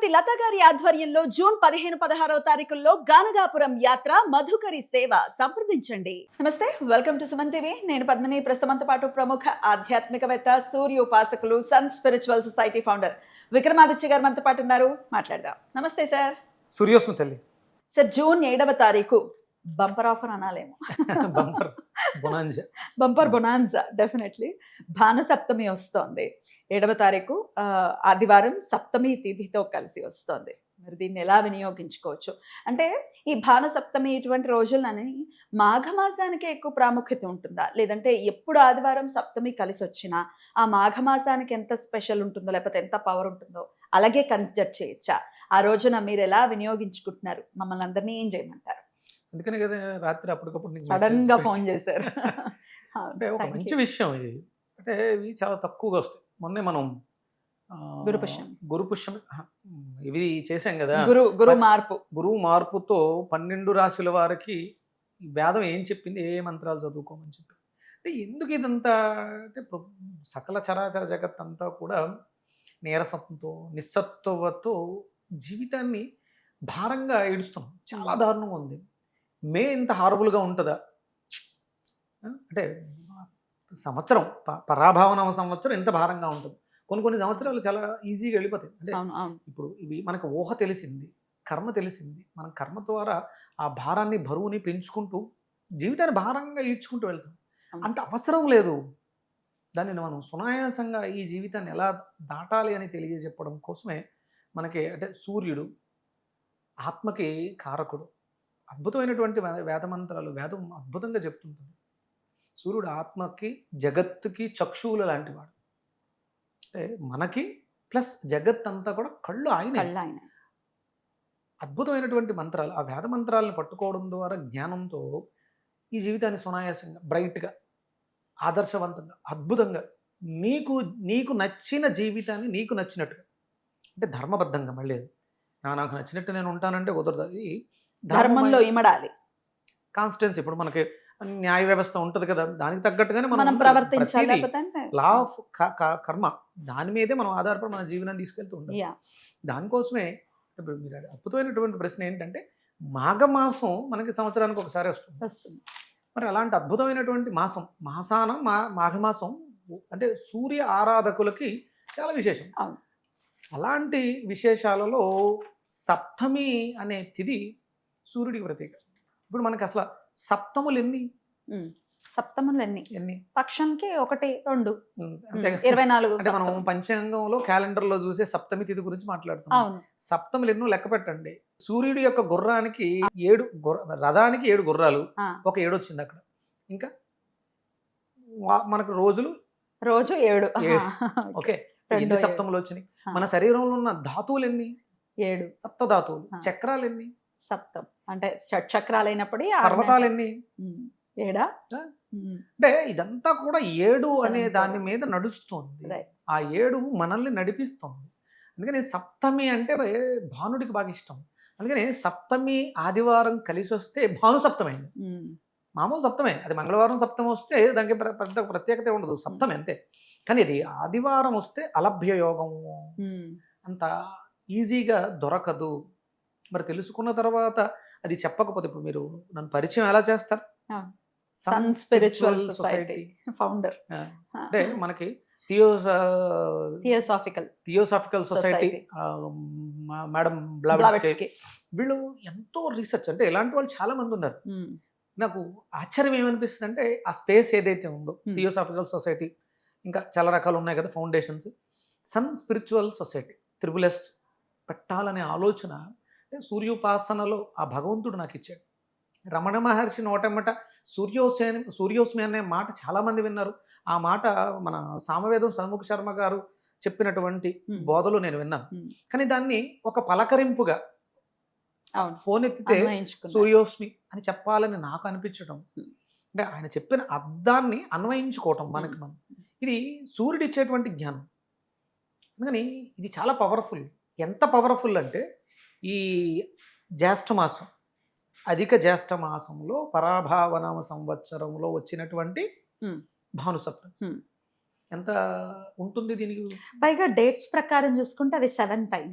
శ్రీమతి లత గారి ఆధ్వర్యంలో జూన్ 15-16వ తారీఖుల్లో గానగాపురం యాత్ర మధుకరి సేవ సంప్రదించండి. నమస్తే, వెల్కమ్ టు సుమన్ టీవీ. నేను పద్మిని. ప్రస్తుతంతో పాటు ప్రముఖ ఆధ్యాత్మికవేత్త, సూర్య ఉపాసకులు, sun spiritual society founder Vikramaditya garu మనతో పాటు ఉన్నారు. మాట్లాడదాం. నమస్తే సార్. సూర్యోస్మి తల్లి. సార్, జూన్ 7వ తారీఖు బంపర్ ఆఫర్ అనాలేమో. Bumper bonanza definitely. భానుసప్తమి వస్తోంది. 7వ తారీఖు ఆదివారం సప్తమి తిథితో కలిసి వస్తోంది. మరి దీన్ని ఎలా వినియోగించుకోవచ్చు అంటే, ఈ భానుసప్తమి ఇటువంటి రోజులని మాఘమాసానికే ఎక్కువ ప్రాముఖ్యత ఉంటుందా, లేదంటే ఎప్పుడు ఆదివారం సప్తమి కలిసి వచ్చినా ఆ మాఘమాసానికి ఎంత స్పెషల్ ఉంటుందో, లేకపోతే ఎంత పవర్ ఉంటుందో అలాగే కన్సిడర్ చేయొచ్చా? ఆ రోజున మీరు ఎలా వినియోగించుకుంటున్నారు? మమ్మల్ని అందరినీ ఏం చేయమంటారు? అందుకనే కదా రాత్రి అప్పటికప్పుడు సడన్ గా ఫోన్ చేశారు. అంటే ఒక మంచి విషయం ఇది. అంటే ఇవి చాలా తక్కువగా వస్తాయి. మొన్నే మనం గురుపుష్యం ఇవి చేసాం కదా. గురువు మార్పుతో 12 రాశుల వారికి వేదం ఏం చెప్పింది, ఏ మంత్రాలు చదువుకోమని చెప్పి. అంటే ఎందుకు ఇదంతా అంటే, సకల చరాచర జగత్ అంతా కూడా నీరసంతో నిస్సత్వతో జీవితాన్ని భారంగా ఏడుస్తున్నాం. చాలా దారుణంగా ఉంది. మే ఇంత హారబుల్గా ఉంటుందా అంటే, సంవత్సరం పరాభావన సంవత్సరం ఎంత భారంగా ఉంటుంది. కొన్ని సంవత్సరాలు చాలా ఈజీగా వెళ్ళిపోతాయి. అంటే ఇప్పుడు ఇవి మనకు ఊహ తెలిసింది, కర్మ తెలిసింది. మనం కర్మ ద్వారా ఆ భారాన్ని, బరువుని పెంచుకుంటూ జీవితాన్ని భారంగా ఈడ్చుకుంటూ వెళ్తాం. అంత అవసరం లేదు. దానిని మనం సునాయాసంగా ఈ జీవితాన్ని ఎలా దాటాలి అని తెలియజెప్పడం కోసమే మనకి అంటే సూర్యుడు ఆత్మకి కారకుడు. అద్భుతమైనటువంటి వేదమంత్రాలు వేదం అద్భుతంగా చెప్తుంటుంది. సూర్యుడు ఆత్మకి, జగత్తుకి చక్షువులు లాంటి వాడు. అంటే మనకి ప్లస్ జగత్ అంతా కూడా కళ్ళు ఆయన. అద్భుతమైనటువంటి మంత్రాలు, ఆ వేద మంత్రాలను పట్టుకోవడం ద్వారా జ్ఞానంతో ఈ జీవితాన్ని సునాయాసంగా, బ్రైట్గా, ఆదర్శవంతంగా, అద్భుతంగా నీకు నచ్చిన జీవితాన్ని నీకు నచ్చినట్టుగా, అంటే ధర్మబద్ధంగా. మళ్ళీ నాకు నచ్చినట్టు నేను ఉంటానంటే కుదరదు. అది ధర్మంలో ఇమడాలి. కాన్స్టెన్స్. ఇప్పుడు మనకి న్యాయ వ్యవస్థ ఉంటుంది కదా, దానికి తగ్గట్టుగానే మనం ప్రవర్తించాలి. లా ఆఫ్ కర్మ, దాని మీదే మనం ఆధారపడి మన జీవనాన్ని తీసుకెళ్తూ ఉంటాం. దానికోసమే ఇప్పుడు మీరు అద్భుతమైనటువంటి ప్రశ్న ఏంటంటే, మాఘమాసం మనకి సంవత్సరానికి ఒకసారి వస్తుంది. మరి అలాంటి అద్భుతమైనటువంటి మాసాన మాఘమాసం అంటే సూర్య ఆరాధకులకి చాలా విశేషం. అలాంటి విశేషాలలో సప్తమి అనే తిథి సూర్యుడికి ప్రత్యేక. ఇప్పుడు మనకి అసలు సప్తములు ఎన్ని? పక్షంకి 1, 2, అంతే. 24. అంటే మనం పంచాంగంలో క్యాలెండర్లో చూసే సప్తమి తిథి గురించి మాట్లాడుతున్నాం. సప్తములు ఎన్నో లెక్క పెట్టండి. సూర్యుడి యొక్క గుర్రానికి 7 రథానికి 7 గుర్రాలు, ఒక 7 వచ్చింది అక్కడ. ఇంకా మనకు రోజు 7. ఓకే, ఎన్ని సప్తములు వచ్చినాయి? మన శరీరంలో ఉన్న ధాతువులు ఎన్ని? 7 సప్తధాతువులు. చక్రాలు ఎన్ని? సప్తం అంటే షట్చక్రాలు అయినప్పుడు. పర్వతాలు ఎన్ని? 7. అంటే ఇదంతా కూడా 7 అనే దాని మీద నడుస్తుంది. ఆ 7 మనల్ని నడిపిస్తుంది. అందుకని సప్తమి అంటే భానుడికి బాగా ఇష్టం. అందుకని సప్తమి ఆదివారం కలిసి వస్తే భాను సప్తమైంది. మామూలు సప్తమే, అది మంగళవారం సప్తమి వస్తే దానికి పెద్ద ప్రత్యేకత ఉండదు, సప్తమే అంతే. కానీ అది ఆదివారం వస్తే అలభ్య యోగము, అంత ఈజీగా దొరకదు. మరి తెలుసుకున్న తర్వాత అది చెప్పకపోతే, ఇప్పుడు మీరు నన్ను పరిచయం ఎలా చేస్తారు? Sun spiritual society founder. అంటే మనకి థియోసాఫికల్ సొసైటీ మేడం బ్లావెట్స్కీ, వీళ్ళు ఎంతో రీసెర్చ్, అంటే ఇలాంటి వాళ్ళు చాలా మంది ఉన్నారు. నాకు ఆశ్చర్యం ఏమనిపిస్తుంది అంటే, ఆ స్పేస్ ఏదైతే ఉందో థియోసాఫికల్ సొసైటీ, ఇంకా చాలా రకాలు ఉన్నాయి కదా foundations. Sun spiritual society triple S పెట్టాలనే ఆలోచన అంటే సూర్యోపాసనలో ఆ భగవంతుడు నాకు ఇచ్చాడు. రమణ మహర్షి నోటెమ్మట సూర్యోస్మి అనే మాట చాలామంది విన్నారు. ఆ మాట మన సామవేదం షణ్ముఖ శర్మ గారు చెప్పినటువంటి బోధలు నేను విన్నాను. కానీ దాన్ని ఒక పలకరింపుగా ఫోన్ ఎత్తితే సూర్యోస్మి అని చెప్పాలని నాకు అనిపించడం, అంటే ఆయన చెప్పిన అర్థాన్ని అన్వయించుకోవటం మనం ఇది సూర్యుడు ఇచ్చేటువంటి జ్ఞానం. అందుకని ఇది చాలా పవర్ఫుల్. ఎంత పవర్ఫుల్ అంటే, ఈ జ్యేష్ఠమాసం, అధిక జ్యేష్ఠమాసంలో పరాభావనామ సంవత్సరంలో వచ్చినటువంటి భానుసప్తమి, ఎంత ఉంటుంది దీనికి? పైగా డేట్స్ ప్రకారం చూసుకుంటే అది 7 టైం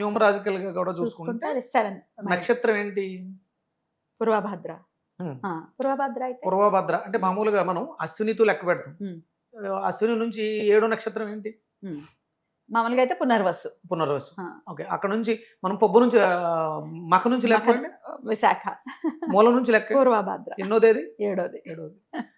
న్యూమరాజికల్ గా కూడా చూసుకుంటే చూసుకుంటే అది 7 నక్షత్రం ఏంటి? పూర్వభద్ర. హ్మ్. పూర్వభద్ర అయితే పూర్వభద్ర అంటే మామూలుగా మనం అశ్వినితో లెక్క పెడతాం. అశ్విని నుంచి 7వ నక్షత్రం ఏంటి? మామూలుగా అయితే పునర్వసు. పునర్వసు. ఓకే, అక్కడ నుంచి మనం పొబ్బు నుంచి మఖ నుంచి లెక్క పెట్టండి. విశాఖ. మూల నుంచి లెక్క పూర్వభద్ర. ఎన్నో తేదీ? 7వది.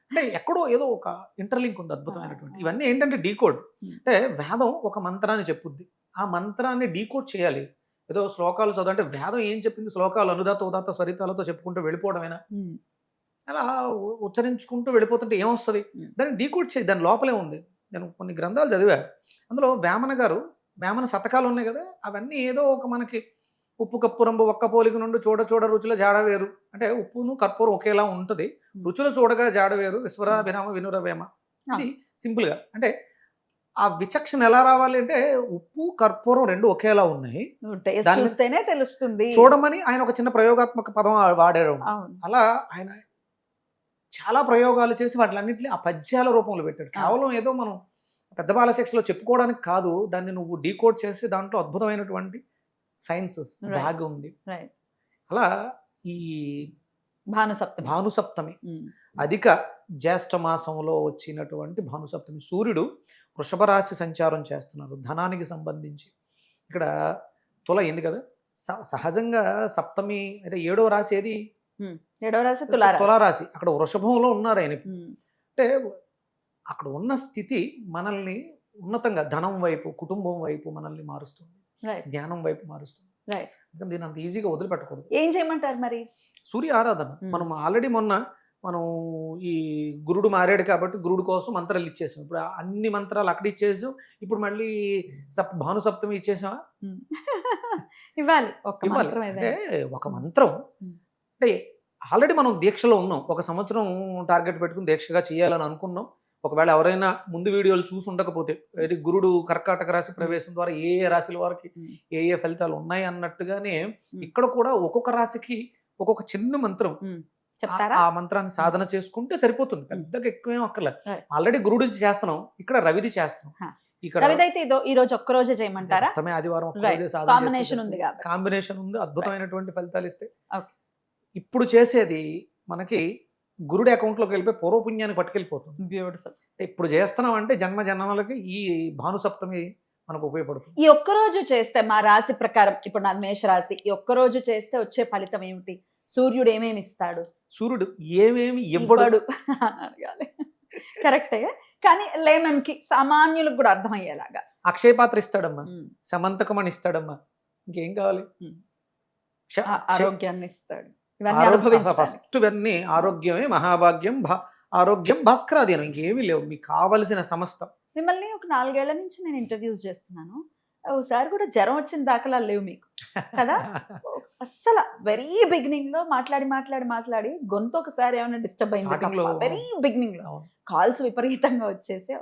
అంటే ఎక్కడో ఏదో ఒక ఇంటర్లింక్ ఉంది అద్భుతమైనటువంటి. ఇవన్నీ ఏంటంటే డీకోడ్. అంటే వేదం ఒక మంత్రాన్ని చెప్పుద్ది, ఆ మంత్రాన్ని డీకోడ్ చేయాలి. ఏదో శ్లోకాలు చదువు అంటే వేదం ఏం చెప్పింది? శ్లోకాలు అనుదాత ఉదాత స్వరితాలతో చెప్పుకుంటూ వెళ్ళిపోవడమేనా? అలా ఉచ్చరించుకుంటూ వెళ్ళిపోతుంటే ఏమొస్తుంది? దాన్ని డీకోడ్ చేయి, దాని లోపలే ఉంది. నేను కొన్ని గ్రంథాలు చదివా, అందులో వేమన గారు, వేమన శతకాలు ఉన్నాయి కదా, అవన్నీ ఏదో ఒక మనకి ఉప్పు కప్పురంబు ఒక్క పోలిక నుండి చూడ చూడ రుచుల జాడ వేరు అంటే ఉప్పును కర్పూరం ఒకేలా ఉంటుంది, రుచుల చూడగా జాడ వేరు విశ్వరాభిరామ వినురవేమ. ఇది సింపుల్గా అంటే ఆ విచక్షణ ఎలా రావాలి అంటే ఉప్పు కర్పూరం రెండు ఒకేలా ఉన్నాయి, చూస్తేనే తెలుస్తుంది చూడమని ఆయన ఒక చిన్న ప్రయోగాత్మక పదం వాడారు. అలా ఆయన చాలా ప్రయోగాలు చేసి వాటిలన్నింటినీ ఆ పద్యాల రూపంలో పెట్టాడు. కేవలం ఏదో మనం పెద్ద బాల సెక్షన్లో చెప్పుకోవడానికి కాదు, దాన్ని నువ్వు డీకోడ్ చేసి దాంట్లో అద్భుతమైనటువంటి సైన్సెస్ దాగి ఉంది. అలా ఈ భానుసప్తమి అధిక జ్యేష్ఠ మాసంలో వచ్చినటువంటి భానుసప్తమి, సూర్యుడు వృషభ రాశి సంచారం చేస్తున్నారు ధనానికి సంబంధించి. ఇక్కడ తుల అయింది కదా, సహజంగా సప్తమి అయితే 7వ రాశి ఏది? 7వ రాశి తులారాశి. అక్కడ వృషభంలో ఉన్నారు ఆయన. అంటే అక్కడ ఉన్న స్థితి మనల్ని ఉన్నతంగా ధనం వైపు, కుటుంబం వైపు మనల్ని మారుస్తుంది, జ్ఞానం వైపు మారుస్తుంది. దీన్ని అంత ఈజీగా వదిలిపెట్టకూడదు. ఏం చేయమంటారు మరి? సూర్య ఆరాధన. మనం ఆల్రెడీ మనం ఈ గురుడు మారాడు కాబట్టి గురుడు కోసం మంత్రాలు ఇచ్చేసాం. ఇప్పుడు అన్ని మంత్రాలు అక్కడ ఇచ్చేసాం, ఇప్పుడు మళ్ళీ భానుసప్తమి ఇచ్చేసామా? ఇవ్వాలి. అంటే ఒక మంత్రం అంటే ఆల్రెడీ మనం దీక్షలో ఉన్నాం, 1 సంవత్సరం టార్గెట్ పెట్టుకుని దీక్షగా చేయాలని అనుకున్నాం. ఒకవేళ ఎవరైనా ముందు వీడియోలు చూసి ఉండకపోతే, గురుడు కర్కాటక రాశి ప్రవేశం ద్వారా ఏ రాశుల వారికి ఏ ఫలితాలు ఉన్నాయి అన్నట్టుగానే ఇక్కడ కూడా ఒక్కొక్క రాశికి ఒక్కొక్క చిన్న మంత్రం, ఆ మంత్రాన్ని సాధన చేసుకుంటే సరిపోతుంది, పెద్దగా ఎక్కువేం అక్కర్లేదు. ఆల్రెడీ గురుడు చేస్తున్నాం, ఇక్కడ రవిది చేస్తున్నాం. ఇక్కడ ఈ రోజు ఒక్క రోజే చేయమంటారా? ఆదివారం కాంబినేషన్ ఉంది, అద్భుతమైనటువంటి ఫలితాలు ఇస్తే. ఇప్పుడు చేసేది మనకి గురుడి అకౌంట్లోకి వెళ్ళిపోయి పూర్వపుణ్యాన్ని పట్టుకెళ్ళిపోతుంది. బ్యూటిఫుల్. ఇప్పుడు చేస్తున్నాం అంటే జన్మ జన్మలకి ఈ భానుసప్తమి మనకు ఉపయోగపడుతుంది. ఈ ఒక్కరోజు చేస్తే మా రాశి ప్రకారం, ఇప్పుడు నా మేష రాశి, ఈ ఒక్కరోజు చేస్తే వచ్చే ఫలితం ఏమిటి? సూర్యుడు ఏమేమి ఇస్తాడు? సూర్యుడు ఏమేమి ఇవ్వడు అడగాలి. కరెక్టే, కానీ లేమన్ కి సామాన్యులకు కూడా అర్థమయ్యేలాగా. అక్షయ పాత్ర ఇస్తాడమ్మా, సమంతకమని ఇస్తాడమ్మా, ఇంకేం కావాలి? ఆరోగ్యాన్ని ఇస్తాడు. ఫస్ట్ ఇవన్నీ ఆరోగ్యమే మహాభాగ్యం, ఆరోగ్యం భాస్కరాధీనం, ఇంకేమీ లేవు. మీకు కావలసిన సమస్తం. మిమ్మల్ని ఒక 4 ఏళ్ల నుంచి నేను ఇంటర్వ్యూస్ చేస్తున్నాను, ఒకసారి కూడా జ్వరం వచ్చిన దాఖలా లేవు మీకు కదా? అస్సలు వెరీ బిగినింగ్ లో మాట్లాడి గొంతు ఒకసారి ఏమైనా డిస్టర్బ్ అయింది, వెరీ బిగినింగ్ లో కాల్స్ విపరీతంగా వచ్చేసి,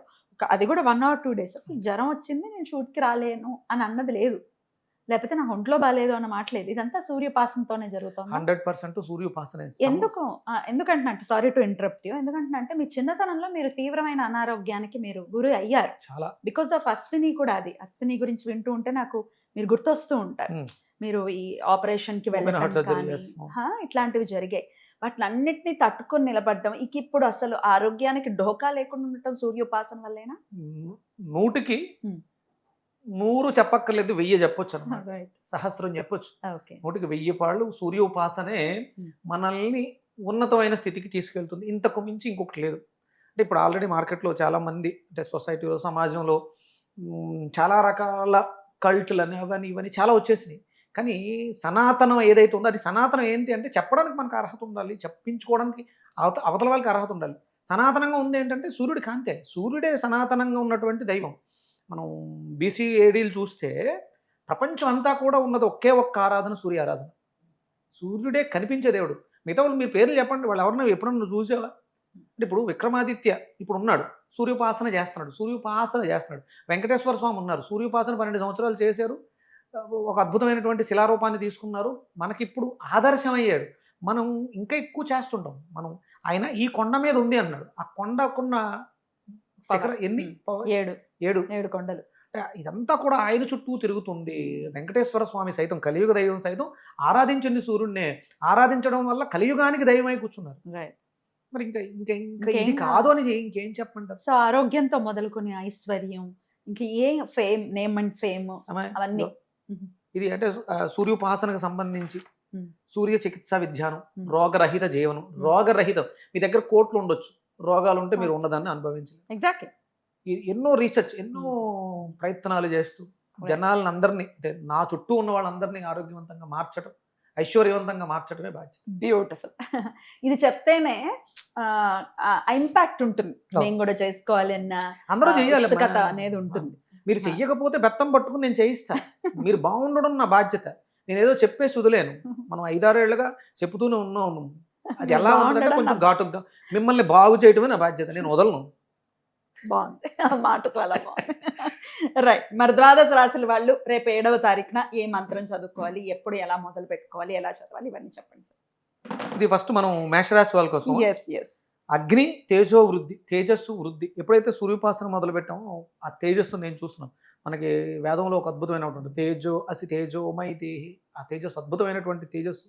అది కూడా 1 or 2 days అసలు జ్వరం వచ్చింది, నేను షూట్కి రాలేను అని అన్నది లేదు, లేకపోతే నా ఒంట్లో బాగాలేదు అన్న మాటలేదు. ఇదంతా సూర్యోపాసనతోనే జరుగుతుంది. 100% సూర్యోపాసన. ఎందుకంటే సారీ టు ఇంటరప్ట్ యూ, ఎందుకంటే మీ చిన్నతనంలో మీరు తీవ్రమైన అనారోగ్యానికి మీరు గురి అయ్యారు చాలా, బికాస్ ఆఫ్ అశ్విని కూడా. అది అశ్విని గురించి వింటూ ఉంటే నాకు మీరు గుర్తొస్తూ ఉంటారు. మీరు ఈ ఆపరేషన్ కి వెళ్ళడం ఇట్లాంటివి జరిగాయి, వాటిలన్నిటినీ తట్టుకొని నిలబడ్డం. ఇప్పుడు అసలు ఆరోగ్యానికి ఢోకా లేకుండా ఉండటం సూర్యోపాసన వల్లేనా? 100కి 100 చెప్పక్కర్లేదు, 1000 చెప్పొచ్చు అన్నమాట. సహస్రం చెప్పొచ్చు. 100కి 1000 పాళ్ళు సూర్యోపాసనే మనల్ని ఉన్నతమైన స్థితికి తీసుకెళ్తుంది. ఇంతకు మించి ఇంకొకటి లేదు. అంటే ఇప్పుడు ఆల్రెడీ మార్కెట్లో చాలా మంది, అంటే సొసైటీలో, సమాజంలో చాలా రకాల కల్టులని అవన్నీ ఇవన్నీ చాలా వచ్చేసినాయి. కానీ సనాతనం ఏదైతే ఉందో అది సనాతనం ఏంటి అంటే చెప్పడానికి మనకు అర్హత ఉండాలి, చెప్పించుకోవడానికి అవతల వాళ్ళకి అర్హత ఉండాలి. సనాతనంగా ఉంది ఏంటంటే సూర్యుడి కాంతే, సూర్యుడే సనాతనంగా ఉన్నటువంటి దైవం. మనం BCADలు చూస్తే ప్రపంచం అంతా కూడా ఉన్నది ఒకే ఒక్క ఆరాధన, సూర్య ఆరాధన. సూర్యుడే కనిపించే దేవుడు. మిగతా వాళ్ళు మీ పేర్లు చెప్పండి, వాళ్ళు ఎవరన్నా ఎప్పుడన్నా చూసావా? అంటే ఇప్పుడు విక్రమాదిత్య ఇప్పుడు ఉన్నాడు, సూర్యోపాసన చేస్తున్నాడు. వెంకటేశ్వర స్వామి ఉన్నారు, సూర్యోపాసన 12 సంవత్సరాలు చేశారు, ఒక అద్భుతమైనటువంటి శిలారూపాన్ని తీసుకున్నారు, మనకిప్పుడు ఆదర్శం అయ్యాడు. మనం ఇంకా ఎక్కువ చేస్తుంటాం. ఆయన ఈ కొండ మీద ఉంది అన్నాడు, ఆ కొండకున్న శిఖర ఎన్ని 7 7 7 కొండలు. ఇదంతా కూడా ఆయన చుట్టూ తిరుగుతుంది. వెంకటేశ్వర స్వామి సైతం, కలియుగ దైవం సైతం ఆరాధించింది సూర్యుడినే. ఆరాధించడం వల్ల కలియుగానికి దైవమై కూర్చున్నారు. రైట్. మరి ఇంకా ఇంకా ఇంకా ఇంకేం ఇది కాదు అని ఇంకేం చెప్పంటారు? సో ఆరోగ్యంతో మొదలుకొని ఐశ్వర్యం, ఇంకా ఏ ఫేమ్, నేమ్ అండ్ ఫేమ్ అవన్నీ. ఇది అంటే సూర్యోపాసనకు సంబంధించి సూర్య చికిత్సా విజ్ఞానం, Hmm. రోగరహిత జీవనం. రోగరహితం, మీ దగ్గర కోట్లు ఉండొచ్చు, రోగాలు ఉంటే మీరు ఉన్నదాన్ని అనుభవించాలి. ఎగ్జాక్ట్లీ. ఎన్నో రీసెర్చ్, ఎన్నో ప్రయత్నాలు చేస్తూ జనాలను అందరినీ, అంటే నా చుట్టూ ఉన్న వాళ్ళందరినీ ఆరోగ్యవంతంగా మార్చడం, ఐశ్వర్యవంతంగా మార్చడమే బాధ్యత. బ్యూటిఫుల్. ఇది చెప్తేనే ఇంపాక్ట్ ఉంటుంది. మేము కూడా చేసుకోవాలి అన్న అందరూ చెయ్యాలి. ఉత్సుకత అనేది ఉంటుంది. మీరు చెయ్యకపోతే బెత్తం పట్టుకుని నేను చేయిస్తా. మీరు బాగుండడం నా బాధ్యత. నేను ఏదో చెప్పేసి వదిలేను. మనం 5-6 ఏళ్ళుగా చెప్తూనే ఉన్నాము. అది ఎలా ఉంటుందంటే కొంచెం ఘాటుగా, మిమ్మల్ని బాగు చేయడమే నా బాధ్యత, నేను వదలను. బాగుంది ఆ మాట, చాలా బాగుంది. రైట్. మరి ద్వాదశ రాశుల వాళ్ళు రేపు 7వ తారీఖున ఏ మంత్రం చదువుకోవాలి, ఎప్పుడు ఎలా మొదలు పెట్టుకోవాలి, ఎలా చదవాలి, ఇవన్నీ చెప్పండి. ఇది ఫస్ట్ మనం మేషరాశి వాళ్ళ కోసం. ఎస్. అగ్ని తేజో వృద్ధి, తేజస్సు వృద్ధి. ఎప్పుడైతే సూర్యోపాసన మొదలు పెట్టామో ఆ తేజస్సు నేను చూస్తున్నాం. మనకి వేదంలో ఒక అద్భుతమైనటువంటి తేజో అసి తేజోమై దేహి, ఆ తేజస్సు అద్భుతమైనటువంటి తేజస్సు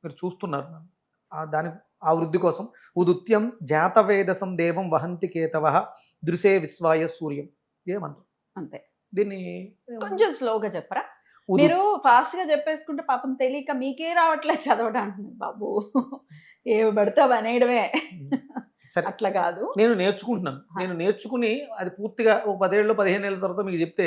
మీరు చూస్తున్నారు. ఆ వృద్ధి కోసం ఉదుత్యం జాతవేదసం దేవం వహంతి కేతవ దృశే విశ్వాయ సూర్యం, ఇదే మంత్రం. అంతే. దీన్ని కొంచెం స్లోగా చెప్పరా? మీరు ఫాస్ట్ గా చెప్పేసుకుంటే పాపం తెలియక మీకే రావట్లేదు చదవడానికి. బాబు ఏవి పడతావు అనేయడమే, అట్లా కాదు. నేను నేర్చుకుంటున్నాను. నేను నేర్చుకుని అది పూర్తిగా ఒక 10 ఏళ్ళు 15 ఏళ్ళ తర్వాత మీకు చెప్తే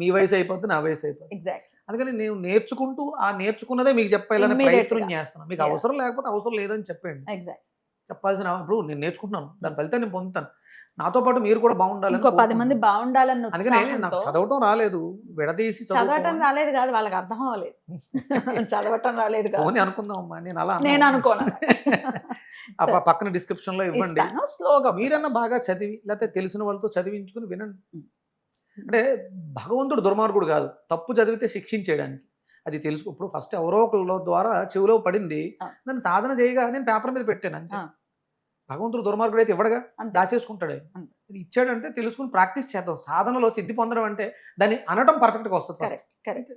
మీ వయసు అయిపోతుంది, నా వయసు అయిపోతుంది. ఎగ్జాక్ట్. అందుకని నేను నేర్చుకుంటూ ఆ నేర్చుకున్నదే మీకు చెప్పాలని ప్రయత్నం చేస్తున్నాను. మీకు అవసరం లేకపోతే అవసరం లేదని చెప్పండి. ఎగ్జాక్ట్. చెప్పాల్సిన ఇప్పుడు నేను నేర్చుకుంటున్నాను, దాని ఫలితం నేను పొందుతాను. నాతో పాటు మీరు కూడా బాగుండాలని, ఇంకో 10 మంది బాగుండాలని. అందుకనే నాకు చదవటం రాలేదు, విడదీసి చదవటం రాలేదు కాదు, వాళ్ళకి అర్థం అవ్వలేదు. చదవటం రాలేదు కాదు అని అనుకుందాం అమ్మా. నేను అలా నేను అనుకోను. పక్కన డిస్క్రిప్షన్ లో ఇవ్వండి. స్లోగా మీరన్నా బాగా చదివి, లేకపోతే తెలిసిన వాళ్ళతో చదివించుకుని వినండి. అంటే భగవంతుడు దుర్మార్గుడు కాదు, తప్పు చదివితే శిక్షించేయడానికి. అది తెలుసు. ఇప్పుడు ఫస్ట్ ఎవరో ఒకళ్ళ ద్వారా చెవిలో పడింది, దాన్ని సాధన చేయగా నేను పేపర్ మీద పెట్టాను అంతే. భగవంతుడు దుర్మార్గుడు అయితే ఇవ్వడగా, దాచేసుకుంటాడు. ఇది ఇచ్చాడంటే తెలుసుకుని ప్రాక్టీస్ చేద్దాం. సాధనలో సిద్ధి పొందడం అంటే దాన్ని అనడం పర్ఫెక్ట్ గా వస్తుంది. కరెక్ట్.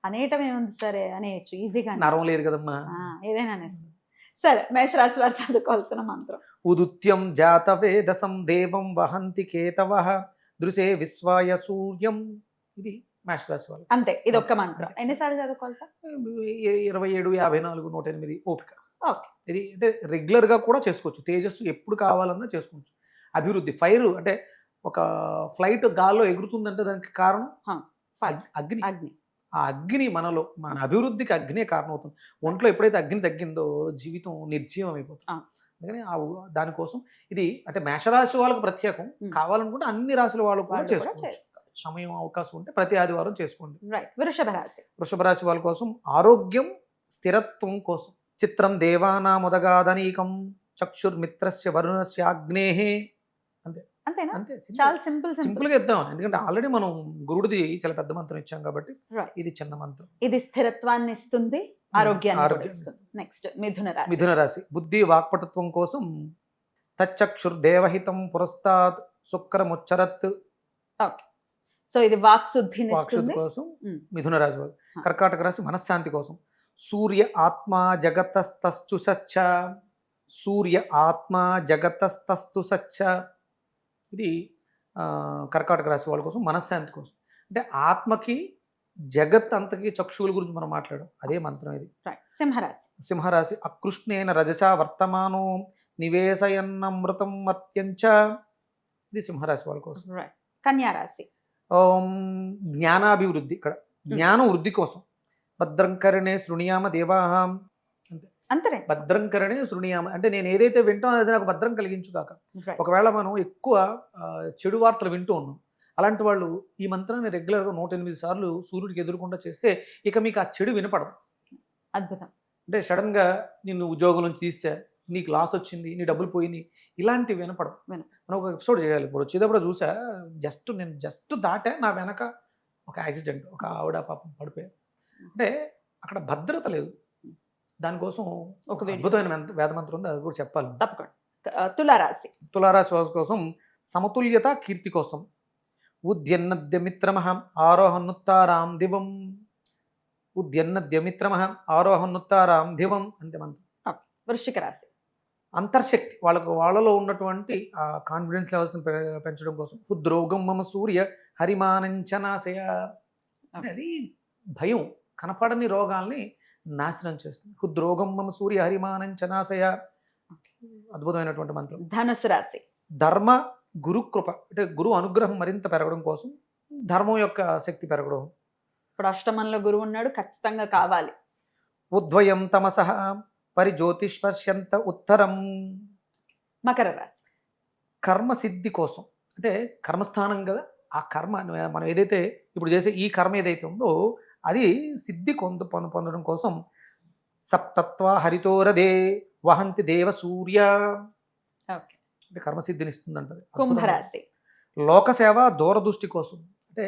అనేయటం ఏముంది, సరే అనేయచ్చు ఈజీగా. నరం లేదు కదమ్మా, ఏదైనా అనేసి. సరే, మేషరాశి వారు చదువుకోవాల్సిన మంత్రం. ఉదుత్యం జాతవేదసం దేవం వహంతి కేతవ దృశే విశ్వాయ సూర్యం. ఇది మేషరాశి వాళ్ళు. అంతే. ఇది ఒక్క మంత్రం ఎన్నిసార్లు చదువుకోవాలి సార్? 27, 54, 108 ఓపిక. ఓకే. ఇది అంటే రెగ్యులర్ గా కూడా చేసుకోవచ్చు. తేజస్సు ఎప్పుడు కావాలన్నా చేసుకోవచ్చు. అభివృద్ధి, ఫైర్, అంటే ఒక ఫ్లైట్ గాల్లో ఎగురుతుందంటే దానికి కారణం అగ్ని. ఆ అగ్ని మనలో, మన అభివృద్ధికి అగ్నే కారణం అవుతుంది. ఒంట్లో ఎప్పుడైతే అగ్ని తగ్గిందో జీవితం నిర్జీవం అయిపోతుంది. అందుకని దానికోసం ఇది అంటే మేషరాశి వాళ్ళకు ప్రత్యేకం. కావాలనుకుంటే అన్ని రాశుల వాళ్ళు కూడా చేసుకోవచ్చు. సమయం అవకాశం ఉంటే ప్రతి ఆదివారం చేసుకోండి. వృషభ రాశి వాళ్ళ కోసం ఆరోగ్యం, స్థిరత్వం కోసం చిత్రం దేవానాముదగాదనీకం చక్షుర్మిత్రస్య వరుణస్య అగ్నేహే. అంతే. అంతేనా? అంతే. చాలా సింపుల్ గా ఇద్దాం. ఎందుకంటే ఆల్రెడీ మనం గురుడిది చాలా పెద్ద మంత్రం ఇచ్చాం కాబట్టి ఇది చిన్న మంత్రం. ఇది స్థిరత్వాన్ని ఇస్తుంది, ఆరోగ్యాన్ని ఇస్తుంది. నెక్స్ట్ మిథున రాశి బుద్ధి వాక్పటుత్వం కోసం తచ్చక్షుర్ దేవహితం పురస్తాత్ శుక్రముచ్చరత్. ఓకే. సో ఇది వాక్శుద్ధి కోసం మిథున రాశి వారు. కర్కాటక రాశి మనశ్శాంతి కోసం సూర్య ఆత్మ జగతస్తస్తు సచ్చ. సూర్య ఆత్మ జగతస్తస్తు సచ్చ. ఇది కర్కాటక రాశి వాళ్ళ కోసం మనశ్శాంతి కోసం. అంటే ఆత్మకి జగత్ అంతకి చక్షువుల గురించి మనం మాట్లాడడం, అదే మంత్రం ఇది. సింహరాశి అకృష్ణేన రజస వర్తమానో నివేశయన్నమృతం మర్త్యంచ. ఇది సింహరాశి వాళ్ళ కోసం. కన్యారాశి జ్ఞానాభివృద్ధి, ఇక్కడ జ్ఞానం వృద్ధి కోసం భద్రంకరణే శృణుయామ దేవాహం. అంతే. భద్రంకరణే శృణుయామ అంటే నేను ఏదైతే వింటానో అది నాకు భద్రం కలిగించు కాక. ఒకవేళ మనం ఎక్కువ చెడు వార్తలు వింటూ ఉన్నాం, అలాంటి వాళ్ళు ఈ మంత్రాన్ని రెగ్యులర్గా 108 సార్లు సూర్యుడికి ఎదురుకుండా చేస్తే ఇక మీకు ఆ చెడు వినపడదు. అద్భుతం. అంటే సడన్ గా నిన్ను ఉద్యోగం నుంచి తీసా, నీకు లాస్ వచ్చింది, నీ డబ్బులు పోయినాయి, ఇలాంటివి వినపడవు. మనం ఒక ఎపిసోడ్ చేయాలి. ఇప్పుడు వచ్చేటప్పుడు చూసా, నేను జస్ట్ దాటా, నా వెనక ఒక యాక్సిడెంట్, ఒక ఆవిడ పాపం పడిపోయారు. అంటే అక్కడ భద్రత లేదు. దానికోసం ఒక అద్భుతమైన వేద మంత్రం ఉంది, అది కూడా చెప్పాలి. తప్పకుండా. తులారాశి తులారాశి కోసం సమతుల్యత కీర్తి కోసం. ఉద్యన్నద్య మిత్రమః ఆరోహనుత్తారాం దివం. ఉద్యన్నద్య మిత్రమః ఆరోహనుత్తారాం దివం అంతే మంత్రం. వృశ్చిక రాశి. అంతర్శక్తి వాళ్ళలో ఉన్నటువంటి ఆ కాన్ఫిడెన్స్ లెవెల్స్ పెంచడం కోసం. హృద్రోగం మమ సూర్య హరిమానంచనాశయ. అది భయం, కనపడని రోగాల్ని నాశనం చేస్తుంది. హృద్రోగం మమ సూర్య హరిమానంచనాశయ. అద్భుతమైనటువంటి మంత్రం. ధనుసు రాశి. ధర్మ గురుకృప, అంటే గురువు అనుగ్రహం మరింత పెరగడం కోసం, ధర్మం యొక్క శక్తి పెరగడం. ఇప్పుడు అష్టమంలో గురువు ఉన్నాడు, ఖచ్చితంగా కావాలి. ఉద్వయం తమసః పరిజ్యోతిష్పశ్యంత ఉత్తరం. మకర రాశి. కర్మ సిద్ధి కోసం, అంటే కర్మస్థానం కదా, ఆ కర్మ మనం ఏదైతే ఇప్పుడు చేసే ఈ కర్మ ఏదైతే ఉందో అది సిద్ధి పొందడం కోసం. సప్తత్వ హరితోరదే వహంతి దేవ సూర్య. అంటే కర్మసిద్ధిని ఇస్తుంది అంటది. కుంభరాశి. లోకసేవ దూరదృష్టి కోసం, అంటే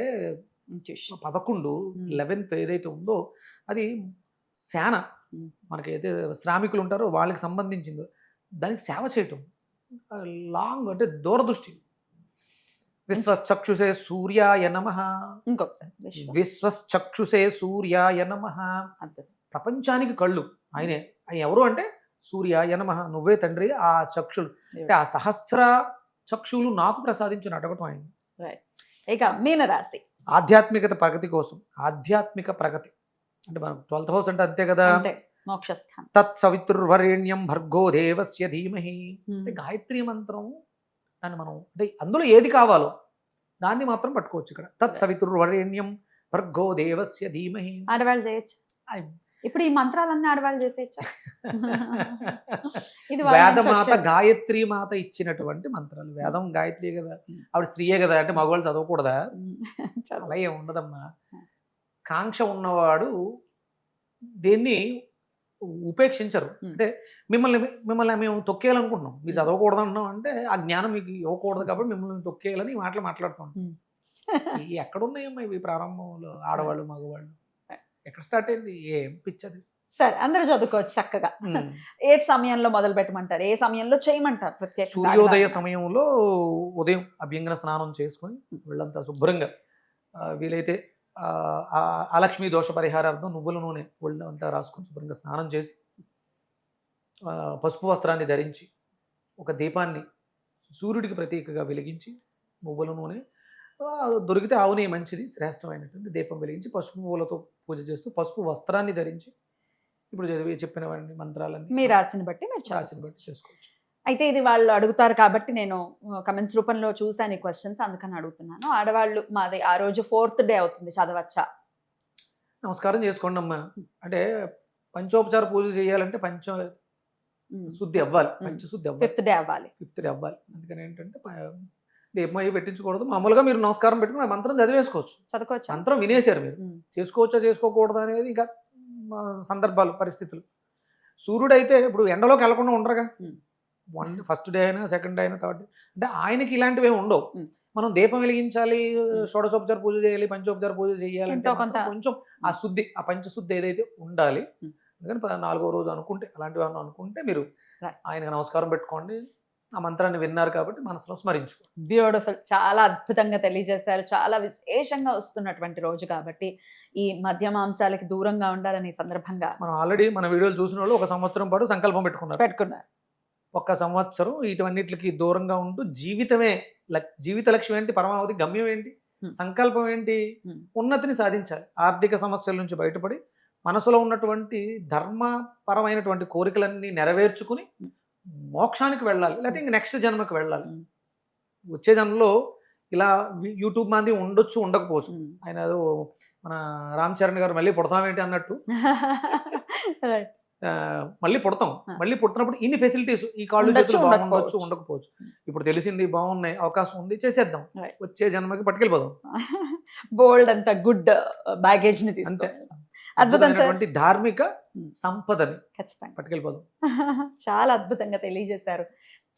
11 ఏదైతే ఉందో అది సేన, మనకి అయితే శ్రామికులు ఉంటారో వాళ్ళకి సంబంధించింది, దానికి సేవ చేయటం లాంగ్, అంటే దూరదృష్టి. విశ్వచక్షుషే సూర్యాయ నమః. విశ్వచక్షుషే సూర్యాయ నమః. ప్రపంచానికి కళ్ళు ఆయనే. ఆయన ఎవరు అంటే సూర్యాయ నమః. నువ్వే తండ్రి ఆ చక్షులు, అంటే ఆ సహస్ర చక్షులు నాకు ప్రసాదించిన అడగటం ఆయన. ఇక మీనరాశి. ఆధ్యాత్మికత ప్రగతి కోసం. ఆధ్యాత్మిక ప్రగతి అంటే మనం 12th హౌస్ అంటే అంతే కదా. మోక్షస్థానం. తత్ సవితుర్వరేణ్యం భర్గో దేవస్య ధీమహి. అంటే గాయత్రి మంత్రం, దాన్ని మనం అంటే అందులో ఏది కావాలో దాన్ని మాత్రం పట్టుకోవచ్చు ఇక్కడ. తత్ సవితుర్వరేణ్యం భర్గో దేవస్య ధీమహి. ఆడవాళ్ళు చేయొచ్చు ఇప్పుడు ఈ మంత్రాలన్నీ, ఆడవాళ్ళు చేసేయచ్చా? ఇది వేదమాత గాయత్రి మాత ఇచ్చినటువంటి మంత్రాలు. వేదం గాయత్రి కదా, ఆవిడ స్త్రీయే కదా, అంటే మగవాళ్ళు చదవకూడదా? అలా ఏం ఉండదమ్మా. కాంక్ష ఉన్నవాడు దేన్ని ఉపేక్షించరు. అంటే మిమ్మల్ని మేము తొక్కేయాలనుకుంటున్నాం, మీరు చదవకూడదు అంటున్నాం అంటే ఆ జ్ఞానం మీకు ఇవ్వకూడదు కాబట్టి మిమ్మల్ని తొక్కేయాలని ఈ మాటలు మాట్లాడుతున్నాం. ఎక్కడున్నాయమ్మా ఇవి ప్రారంభంలో? ఆడవాళ్ళు మగవాళ్ళు ఎక్కడ స్టార్ట్ అయింది? ఏం పిచ్చది. సరే, అందరూ చదువుకోవచ్చు చక్కగా. ఏ సమయంలో మొదలు పెట్టమంటారు, ఏ సమయంలో చేయమంటారు? ప్రత్యేక సూర్యోదయ సమయంలో ఉదయం అభ్యంగన స్నానం చేసుకొని వీళ్ళంతా శుభ్రంగా, వీలైతే అలక్ష్మీ దోష పరిహారార్థం నువ్వుల నూనె ఒళ్ళు అంతా రాసుకొని శుభ్రంగా స్నానం చేసి, పసుపు వస్త్రాన్ని ధరించి, ఒక దీపాన్ని సూర్యుడికి ప్రతీకగా వెలిగించి, నువ్వుల నూనె దొరికితే ఆవు నెయ్యి మంచిది, శ్రేష్టమైనటువంటి దీపం వెలిగించి పసుపు పూలతో పూజ చేస్తూ పసుపు వస్త్రాన్ని ధరించి ఇప్పుడు చెప్పినవన్నీ మంత్రాలన్నీ మీ రాశిని బట్టి చేసుకోవచ్చు. అయితే ఇది వాళ్ళు అడుగుతారు కాబట్టి నేను కమెంట్స్ రూపంలో చూసాను ఈ క్వశ్చన్స్, అందుకని అడుగుతున్నాను. ఆడవాళ్ళు మాది ఆ రోజు 4th డే అవుతుంది, చదవచ్చా? నమస్కారం చేసుకోండి అమ్మా. అంటే పంచోపచార పూజ చేయాలంటే శుద్ధి అవ్వాలి, పంచశుద్ధి అవ్వాలి, 5th డే అవ్వాలి. అందుకని ఏంటంటే దీపం అయ్యి పెట్టించకూడదు. మామూలుగా మీరు నమస్కారం పెట్టుకుని మంత్రం చదివేసుకోవచ్చు, చదువుకోవచ్చు. మంత్రం వినేశారు మీరు, చేసుకోవచ్చా చేసుకోకూడదు అనేది ఇంకా సందర్భాలు, పరిస్థితులు. సూర్యుడు అయితే ఇప్పుడు ఎండలోకి వెళ్లకుండా ఉండరుగా, ఫస్ట్ డే అయినా సెకండ్ డే అయినా థర్డ్ డే, అంటే ఆయనకి ఇలాంటివి ఏమి ఉండవు. మనం దీపం వెలిగించాలి, షోడశోపచార పూజ చేయాలి, పంచోపచార పూజ చేయాలంటే కొంచెం ఆ శుద్ధి, ఆ పంచశుద్ధి ఏదైతే ఉండాలి. అందుకని 4వ రోజు అనుకుంటే, అలాంటివి అనుకుంటే మీరు ఆయనకు నమస్కారం పెట్టుకోండి. ఆ మంత్రాన్ని విన్నారు కాబట్టి మనసులో స్మరించుకో. బ్యూటిఫుల్, చాలా అద్భుతంగా తెలియజేశారు. చాలా విశేషంగా వస్తున్నటువంటి రోజు కాబట్టి ఈ మధ్య మాంసాలకి దూరంగా ఉండాలని సందర్భంగా మనం ఆల్రెడీ మన వీడియోలు చూసిన వాళ్ళు 1 సంవత్సరం పాటు సంకల్పం పెట్టుకున్నారు. 1 సంవత్సరం వీటన్నిటికి దూరంగా ఉంటూ జీవిత లక్ష్యం ఏంటి, పరమావధి గమ్యం ఏంటి, సంకల్పం ఏంటి, ఉన్నతిని సాధించాలి. ఆర్థిక సమస్యల నుంచి బయటపడి మనసులో ఉన్నటువంటి ధర్మపరమైనటువంటి కోరికలన్నీ నెరవేర్చుకుని మోక్షానికి వెళ్ళాలి, లేకపోతే ఇంక నెక్స్ట్ జన్మకి వెళ్ళాలి. వచ్చే జన్మలో ఇలా యూట్యూబ్ మంది ఉండొచ్చు, ఉండకపోవచ్చు. ఆయన మన రామ్ చరణ్ గారు మళ్ళీ పుడతామేంటి అన్నట్టు మళ్ళీ పుడతాం. మళ్ళీ పుడుతున్నప్పుడు ఇన్ని ఫెసిలిటీస్, ఈ కాళ్ళు చేతులు బాగుండొచ్చు, ఉండకపోవచ్చు. ఇప్పుడు తెలిసింది, బాగున్నాయి, అవకాశం ఉంది, చేసేద్దాం, వచ్చే జన్మకి పట్టుకెళ్ళిపోదాం. బోల్డ్ అంత గుడ్ బ్యాగేజ్ ని అంతే. అద్భుతమైనటువంటి ధార్మిక సంపదని ఖచ్చితంగా పట్టుకెళ్ళిపోదాం. చాలా అద్భుతంగా తెలియజేశారు.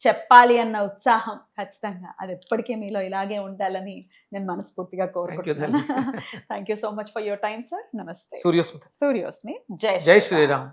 చెప్పాలి అన్న ఉత్సాహం ఖచ్చితంగా అది ఎప్పటికీ మీలో ఇలాగే ఉండాలని నేను మనస్ఫూర్తిగా కోరుకుంటున్నాను. Thank you so much for your time sir. నమస్తే. సూర్యోస్మి. జై శ్రీరామ్.